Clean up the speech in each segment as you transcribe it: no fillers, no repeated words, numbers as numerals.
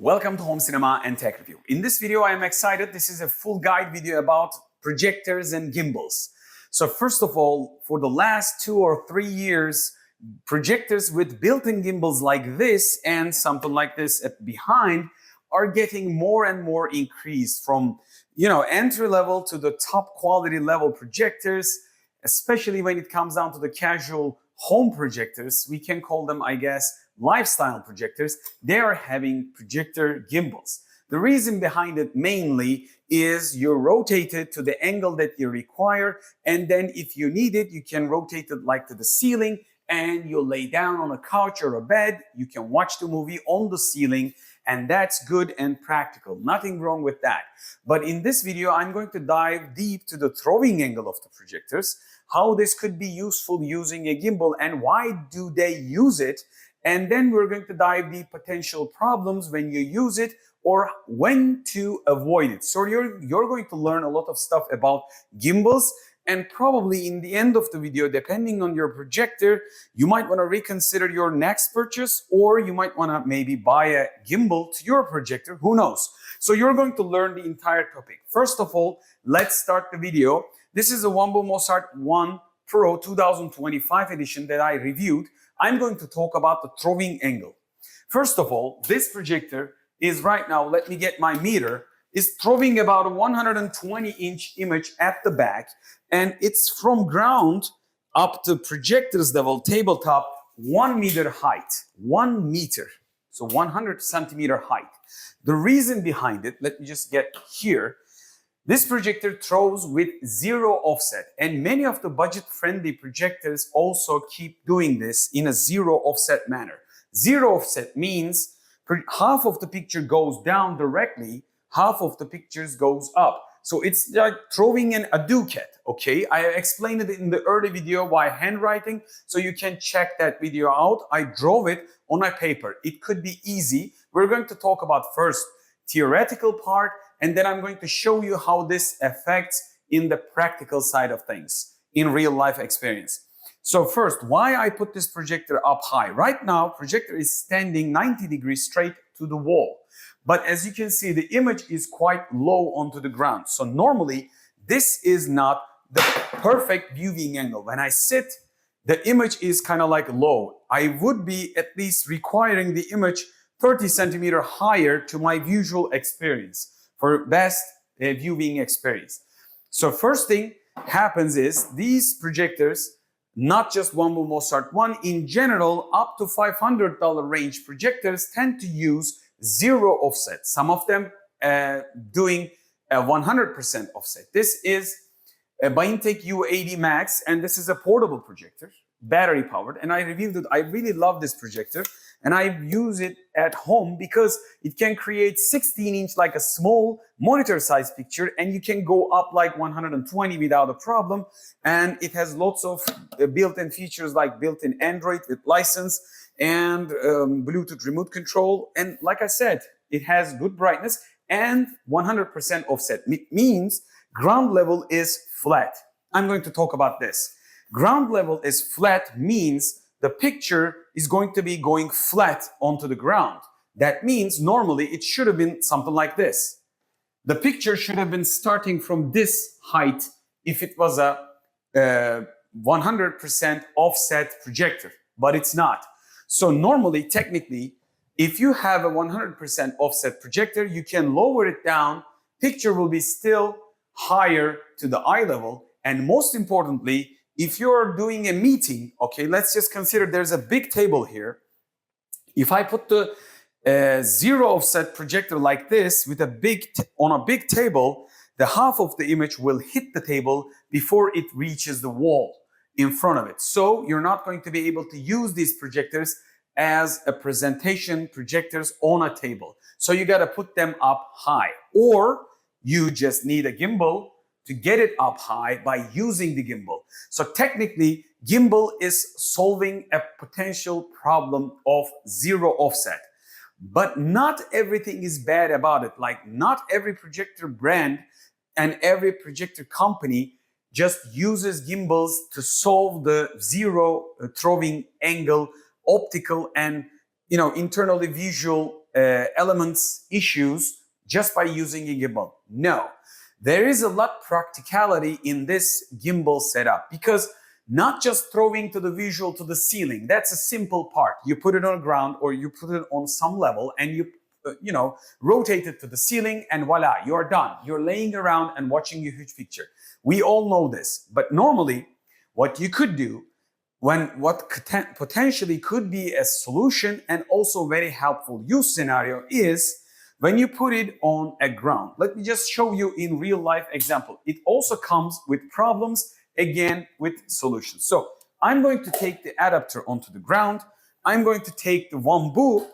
Welcome to Home Cinema and Tech Review. In this video, I am excited. This is a full guide video about projectors and gimbals. So first of all, for the last 2 or 3 years, projectors with built-in gimbals like this and something like this behind are getting more and more increased from, entry level to the top quality level projectors, especially when it comes down to the casual home projectors. We can call them, I guess, lifestyle projectors. They are having projector gimbals. The reason behind it mainly is you rotate it to the angle that you require, and then if you need it, you can rotate it like to the ceiling, and you lay down on a couch or a bed. You can watch the movie on the ceiling, and that's good and practical. Nothing wrong with that. But in this video, I'm going to dive deep to the throwing angle of the projectors, how this could be useful using a gimbal, and why do they use it. And then we're going to dive deep potential problems when you use it or when to avoid it. So you're going to learn a lot of stuff about gimbals, and probably in the end of the video, depending on your projector, you might want to reconsider your next purchase, or you might want to maybe buy a gimbal to your projector, who knows. So you're going to learn the entire topic. First of all, let's start the video. This is a Wombo Mozart 1 Pro 2025 edition that I reviewed. I'm going to talk about the throwing angle. First of all, this projector is right now, let me get my meter, is throwing about a 120-inch image at the back, and it's from ground up to projector's level, tabletop, 1 meter height, 1 meter, so 100 centimeter height. The reason behind it, let me just get here. This projector throws with 0 offset, and many of the budget-friendly projectors also keep doing this in a 0 offset manner. 0 offset means half of the picture goes down directly, half of the pictures goes up. So it's like throwing a ducat, okay? I explained it in the early video by handwriting, so you can check that video out. I drove it on my paper. It could be easy. We're going to talk about first theoretical part, and then I'm going to show you how this affects in the practical side of things, in real life experience. So first, why I put this projector up high. Right now, projector is standing 90 degrees straight to the wall. But as you can see, the image is quite low onto the ground. So normally, this is not the perfect viewing angle. When I sit, the image is kind of like low. I would be at least requiring the image 30 centimeter higher to my visual experience for best viewing experience. So first thing happens is these projectors, not just Wombo Mozart 1, in general, up to $500 range projectors tend to use 0 offset. Some of them doing a 100% offset. This is a Bintech U80 Max, and this is a portable projector, battery powered, and I reviewed it. I really love this projector, and I use it at home because it can create 16-inch, like a small monitor size picture, and you can go up like 120 without a problem. And it has lots of built-in features like built-in Android with license and Bluetooth remote control. And like I said, it has good brightness and 100% offset. It means ground level is flat. I'm going to talk about this. Ground level is flat means the picture is going to be going flat onto the ground. That means normally it should have been something like this. The picture should have been starting from this height if it was a 100% offset projector, but it's not. So normally, technically, if you have a 100% offset projector, you can lower it down. Picture will be still higher to the eye level. And most importantly, if you're doing a meeting, okay, let's just consider there's a big table here. If I put the 0 offset projector like this with on a big table, the half of the image will hit the table before it reaches the wall in front of it. So you're not going to be able to use these projectors as a presentation projectors on a table. So you got to put them up high, or you just need a gimbal to get it up high by using the gimbal. So technically, gimbal is solving a potential problem of 0 offset. But not everything is bad about it. Like, not every projector brand and every projector company just uses gimbals to solve the 0 throwing angle, optical and internally visual elements issues just by using a gimbal. No, there is a lot practicality in this gimbal setup, because not just throwing to the visual to the ceiling, that's a simple part. You put it on the ground or you put it on some level and you rotate it to the ceiling and voila, you're done. You're laying around and watching a huge picture. We all know this, but normally what you could do, what potentially could be a solution and also very helpful use scenario, is when you put it on a ground. Let me just show you in real life example. It also comes with problems, again with solutions. So I'm going to take the adapter onto the ground. I'm going to take the Wambu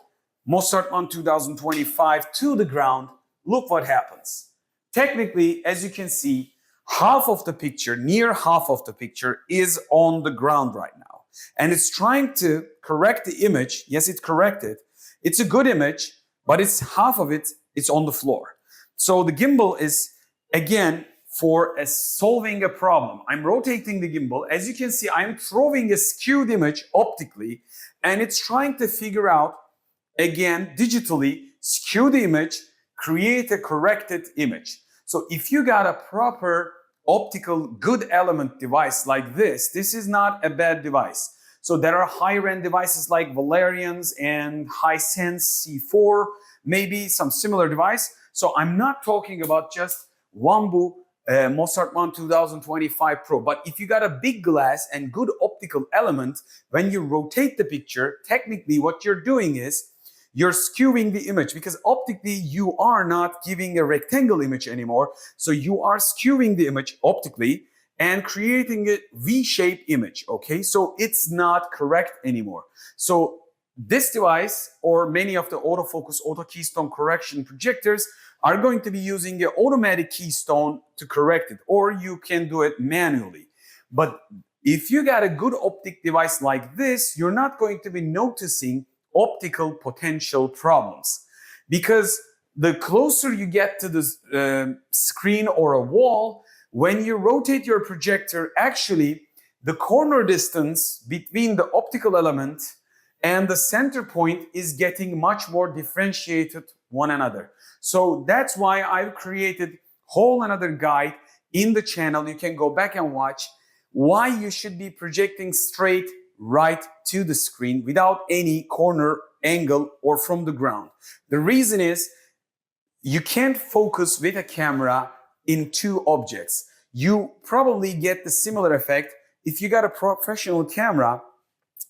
Mozart 1 2025 to the ground. Look what happens. Technically, as you can see, half of the picture, near half of the picture is on the ground right now. And it's trying to correct the image. Yes, it corrected. It's a good image, but it's half of it, it's on the floor. So the gimbal is, again, for solving a problem. I'm rotating the gimbal. As you can see, I'm throwing a skewed image optically, and it's trying to figure out, again, digitally, skew the image, create a corrected image. So if you got a proper optical good element device like this is not a bad device. So there are higher end devices like Valerians and Hisense C4, maybe some similar device. So I'm not talking about just Wambu Mozart 1 2025 Pro. But if you got a big glass and good optical element, when you rotate the picture, technically what you're doing is you're skewing the image, because optically you are not giving a rectangle image anymore. So you are skewing the image optically and creating a V-shaped image, okay? So it's not correct anymore. So this device, or many of the autofocus, auto keystone correction projectors, are going to be using an automatic keystone to correct it, or you can do it manually. But if you got a good optic device like this, you're not going to be noticing optical potential problems, because the closer you get to the screen or a wall, when you rotate your projector, actually the corner distance between the optical element and the center point is getting much more differentiated one another. So that's why I've created whole another guide in the channel. You can go back and watch why you should be projecting straight right to the screen without any corner angle or from the ground. The reason is you can't focus with a camera in two objects. You probably get the similar effect if you got a professional camera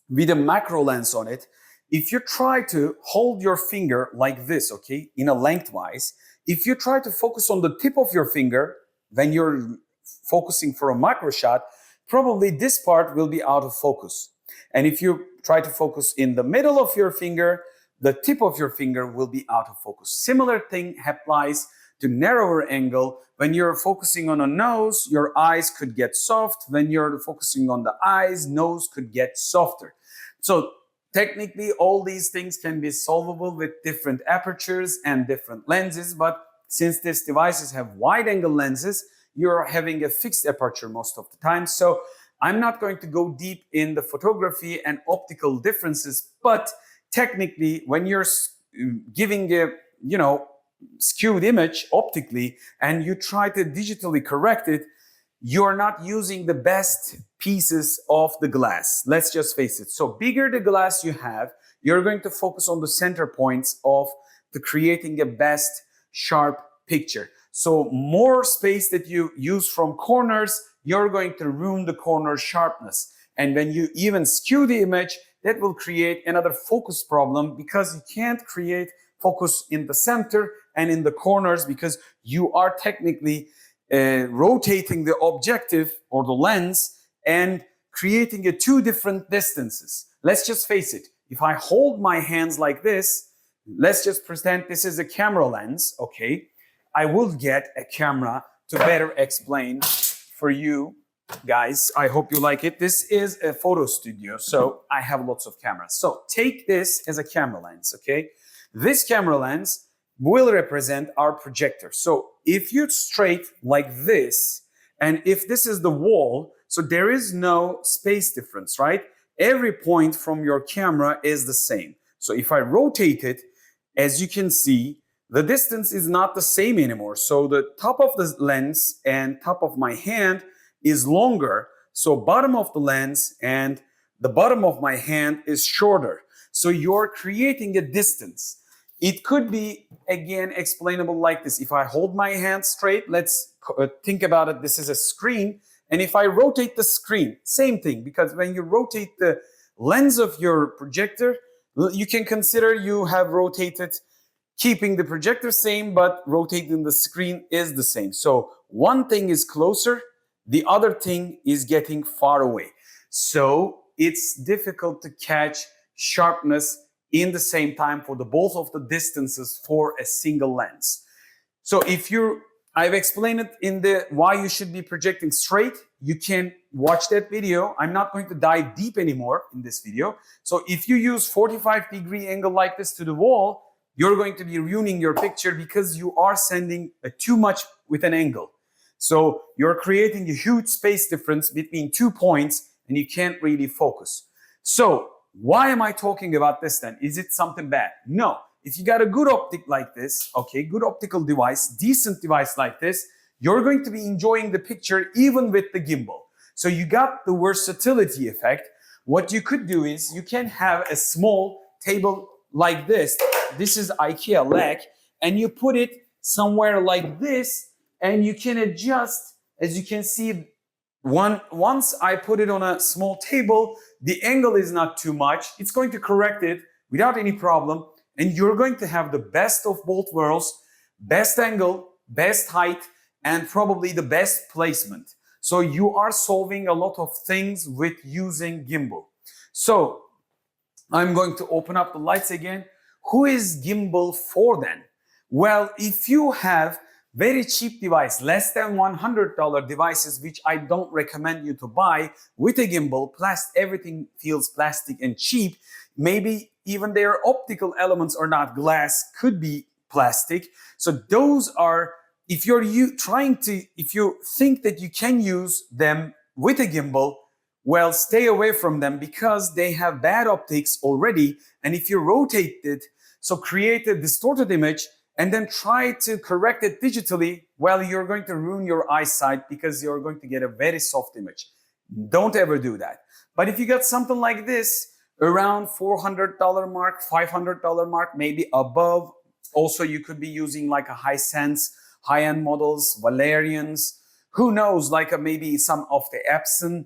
with a macro lens on it. If you try to hold your finger like this, okay, in a lengthwise, if you try to focus on the tip of your finger when you're focusing for a macro shot, probably this part will be out of focus. And if you try to focus in the middle of your finger, the tip of your finger will be out of focus. Similar thing applies to narrower angle. When you're focusing on a nose, your eyes could get soft. When you're focusing on the eyes, nose could get softer. So technically, all these things can be solvable with different apertures and different lenses. But since these devices have wide angle lenses, you're having a fixed aperture most of the time. So I'm not going to go deep in the photography and optical differences, but technically, when you're giving a, skewed image optically and you try to digitally correct it, you're not using the best pieces of the glass. Let's just face it. So bigger the glass you have, you're going to focus on the center points of the creating a best sharp picture. So more space that you use from corners, you're going to ruin the corner sharpness. And when you even skew the image, that will create another focus problem, because you can't create focus in the center and in the corners, because you are technically rotating the objective or the lens and creating two different distances. Let's just face it. If I hold my hands like this, let's just pretend this is a camera lens, okay? I will get a camera to better explain for you guys. I hope you like it. This is a photo studio, so I have lots of cameras. So take this as a camera lens, okay? This camera lens will represent our projector. So if you straight like this, and if this is the wall, so there is no space difference, right? Every point from your camera is the same. So if I rotate it, as you can see, the distance is not the same anymore. So the top of the lens and top of my hand is longer. So bottom of the lens and the bottom of my hand is shorter. So you're creating a distance. It could be, again, explainable like this. If I hold my hand straight, let's think about it. This is a screen. And if I rotate the screen, same thing, because when you rotate the lens of your projector, you can consider you have rotated, keeping the projector same, but rotating the screen is the same. So one thing is closer, the other thing is getting far away. So it's difficult to catch sharpness in the same time for the both of the distances for a single lens. So I've explained it in the why you should be projecting straight. You can watch that video. I'm not going to dive deep anymore in this video. So if you use 45-degree angle like this to the wall, you're going to be ruining your picture because you are sending too much with an angle. So you're creating a huge space difference between 2 points and you can't really focus. So why am I talking about this then? Is it something bad? No. If you got a good optic like this, okay, good optical device, decent device like this, you're going to be enjoying the picture even with the gimbal. So you got the versatility effect. What you could do is you can have a small table like this. This is IKEA leg, and you put it somewhere like this, and you can adjust. As you can see, once I put it on a small table, the angle is not too much. It's going to correct it without any problem. And you're going to have the best of both worlds, best angle, best height, and probably the best placement. So you are solving a lot of things with using gimbal. So I'm going to open up the lights again. Who is gimbal for then? Well, if you have very cheap device, less than $100 devices, which I don't recommend you to buy with a gimbal, everything feels plastic and cheap. Maybe even their optical elements are not glass, could be plastic. So those are, if you think that you can use them with a gimbal, well, stay away from them because they have bad optics already. And if you rotate it, so create a distorted image and then try to correct it digitally, well, you're going to ruin your eyesight because you're going to get a very soft image. Don't ever do that. But if you got something like this, around $400 mark, $500 mark, maybe above. Also, you could be using like a Hisense, high-end models, Valerians, who knows, like maybe some of the Epson,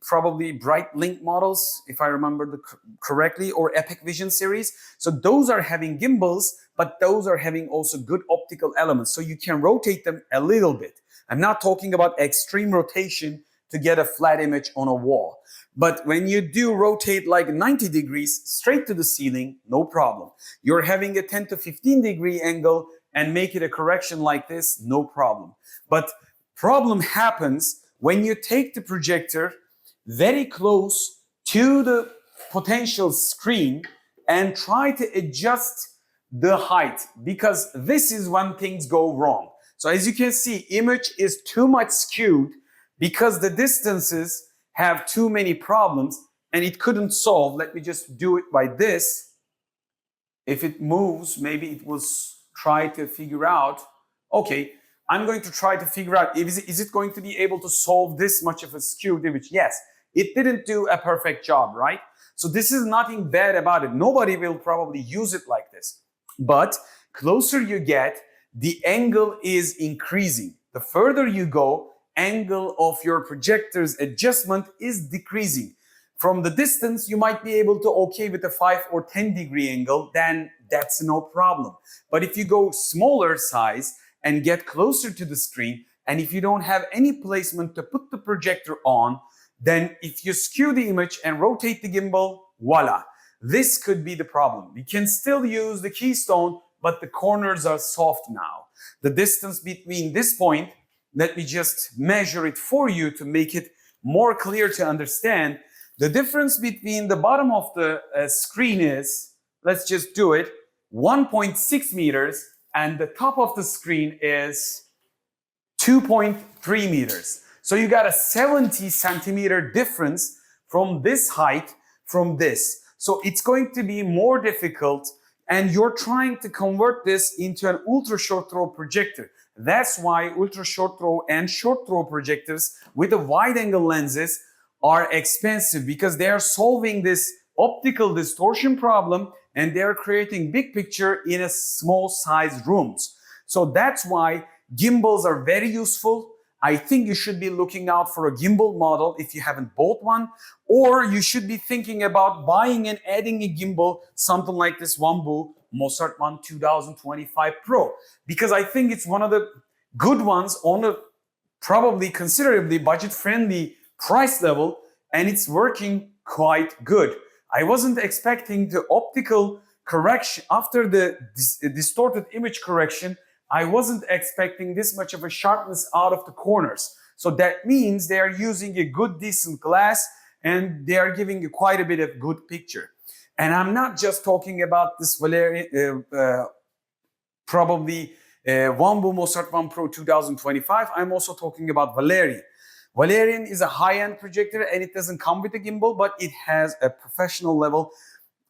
probably Bright Link models, if I remember correctly, or Epic Vision series. So those are having gimbals, but those are having also good optical elements. So you can rotate them a little bit. I'm not talking about extreme rotation to get a flat image on a wall. But when you do rotate like 90 degrees straight to the ceiling, no problem. You're having a 10 to 15 degree angle and make it a correction like this, no problem. But problem happens when you take the projector very close to the potential screen and try to adjust the height, because this is when things go wrong. So as you can see, image is too much skewed because the distances have too many problems and it couldn't solve. Let me just do it by this. If it moves, maybe it will try to figure out, okay, I'm going to try to figure out, is it going to be able to solve this much of a skewed image? Yes, it didn't do a perfect job, right? So this is nothing bad about it. Nobody will probably use it like this. But closer you get, the angle is increasing. The further you go, angle of your projector's adjustment is decreasing. From the distance, you might be able to okay with a 5 or 10 degree angle, then that's no problem. But if you go smaller size and get closer to the screen, and if you don't have any placement to put the projector on, then if you skew the image and rotate the gimbal, voila, this could be the problem. We can still use the keystone, but the corners are soft now. The distance between this point, let me just measure it for you to make it more clear to understand. The difference between the bottom of the screen is, let's just do it, 1.6 meters, and the top of the screen is 2.3 meters. So you got a 70 centimeter difference from this height from this. So it's going to be more difficult and you're trying to convert this into an ultra short throw projector. That's why ultra short throw and short throw projectors with the wide angle lenses are expensive, because they are solving this optical distortion problem and they're creating big picture in a small sized rooms. So that's why gimbals are very useful. I think you should be looking out for a gimbal model if you haven't bought one, or you should be thinking about buying and adding a gimbal, something like this Wambu Mozart One 2025 Pro, because I think it's one of the good ones on a probably considerably budget-friendly price level, and it's working quite good. I wasn't expecting the optical correction after the distorted image correction. I wasn't expecting this much of a sharpness out of the corners. So that means they are using a good, decent glass, and they are giving you quite a bit of good picture. And I'm not just talking about this Wambu Mozart One Pro 2025. I'm also talking about Valerian. Valerian is a high-end projector, and it doesn't come with a gimbal, but it has a professional level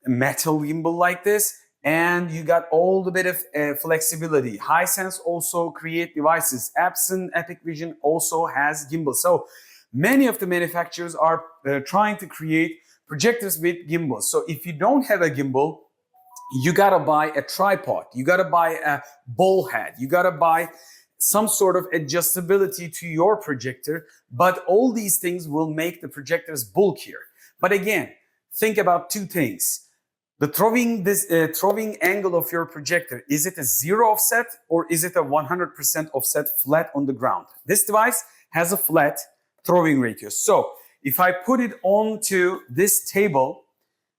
metal gimbal like this. And you got all the bit of flexibility. Hisense also create devices. Epson Epic Vision also has gimbals. So many of the manufacturers are trying to create projectors with gimbals. So if you don't have a gimbal, you gotta buy a tripod. You gotta buy a ball head. You gotta buy some sort of adjustability to your projector. But all these things will make the projectors bulkier. But again, think about two things. The throwing angle of your projector, is it a 0 offset or is it a 100% offset flat on the ground? This device has a flat throwing ratio. So if I put it onto this table,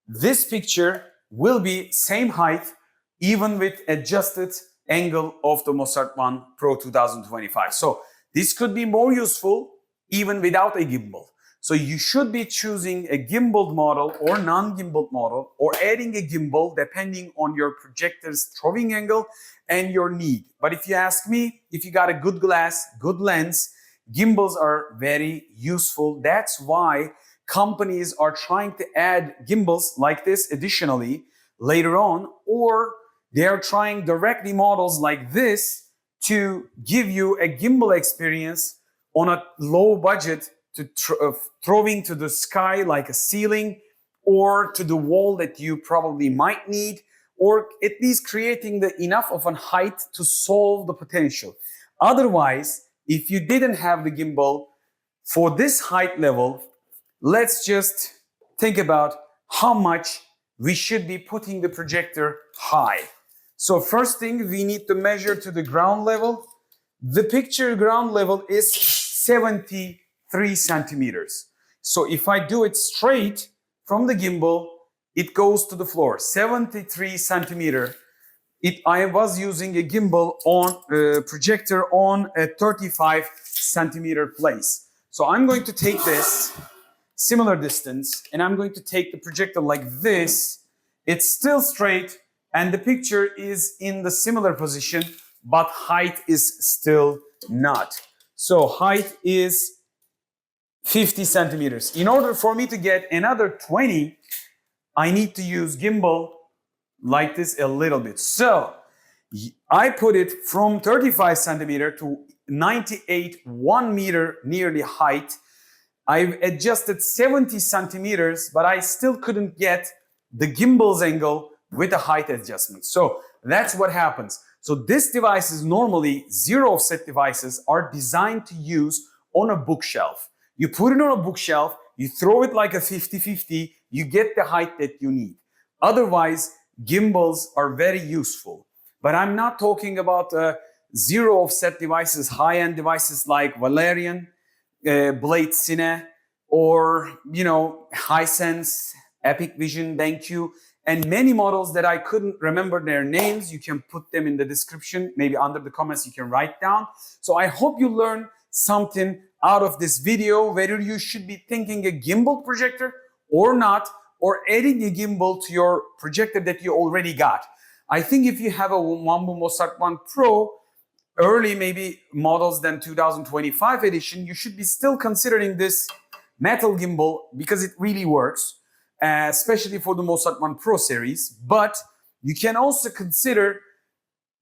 this picture will be same height even with adjusted angle of the Mozart One Pro 2025. So this could be more useful even without a gimbal. So you should be choosing a gimbaled model or non-gimbaled model, or adding a gimbal depending on your projector's throwing angle and your need. But if you ask me, if you got a good glass, good lens, gimbals are very useful. That's why companies are trying to add gimbals like this additionally later on, or they are trying directly models like this to give you a gimbal experience on a low budget, to throwing to the sky like a ceiling, or to the wall that you probably might need, or at least creating enough of a height to solve the potential. Otherwise, if you didn't have the gimbal for this height level, let's just think about how much we should be putting the projector high. So first thing, we need to measure to the ground level. The picture ground level is 73 centimeters. So if I do it straight from the gimbal, it goes to the floor, 73 centimeter. I was using a gimbal on projector on a 35 centimeter place. So I'm going to take this similar distance, and I'm going to take the projector like this. It's still straight, and the picture is in the similar position, but height is still not. So height is 50 centimeters. In order for me to get another 20, I need to use gimbal like this a little bit. So I put it from 35 centimeter to 98, 1 meter nearly height. I've adjusted 70 centimeters, but I still couldn't get the gimbal's angle with a height adjustment. So that's what happens. So this device is normally 0 offset devices are designed to use on a bookshelf. You put it on a bookshelf, you throw it like a 50-50, you get the height that you need. Otherwise, gimbals are very useful. But I'm not talking about 0 offset devices, high-end devices like Valerian, Blade Cine, or Hisense, Epic Vision, BenQ, and many models that I couldn't remember their names. You can put them in the description, maybe under the comments you can write down. So I hope you learned something out of this video, whether you should be thinking a gimbal projector or not, or adding a gimbal to your projector that you already got. I think if you have a Wambu Mozart One Pro, early maybe models than 2025 edition, you should be still considering this metal gimbal because it really works, especially for the Mozart One Pro series. But you can also consider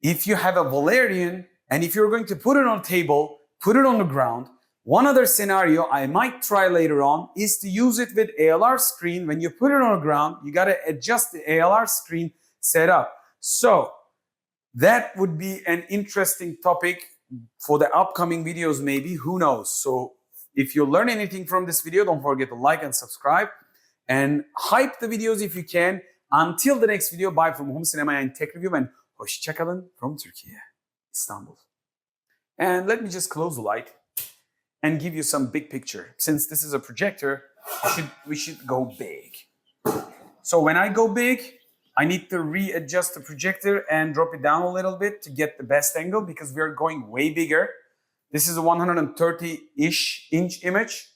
if you have a Valerian and if you're going to put it on a table, put it on the ground. One other scenario I might try later on is to use it with ALR screen. When you put it on the ground, you got to adjust the ALR screen setup. So that would be an interesting topic for the upcoming videos maybe, who knows. So if you learn anything from this video, don't forget to like and subscribe and hype the videos if you can. Until the next video, bye from Home Cinema and Tech Review and hoşça kalın from Turkey, Istanbul. And let me just close the light and give you some big picture. Since this is a projector, we should go big. So when I go big, I need to readjust the projector and drop it down a little bit to get the best angle because we are going way bigger. This is a 130-ish inch image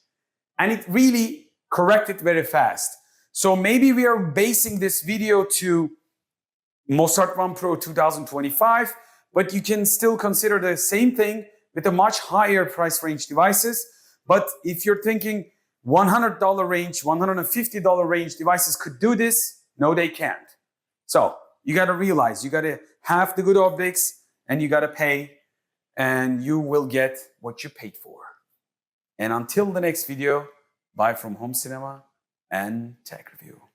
and it really corrected very fast. So maybe we are basing this video to Mozart One Pro 2025, but you can still consider the same thing with a much higher price range devices. But if you're thinking $100 range, $150 range devices could do this, no, they can't. So you got to realize, you got to have the good optics and you got to pay and you will get what you paid for. And until the next video, bye from Home Cinema and Tech Review.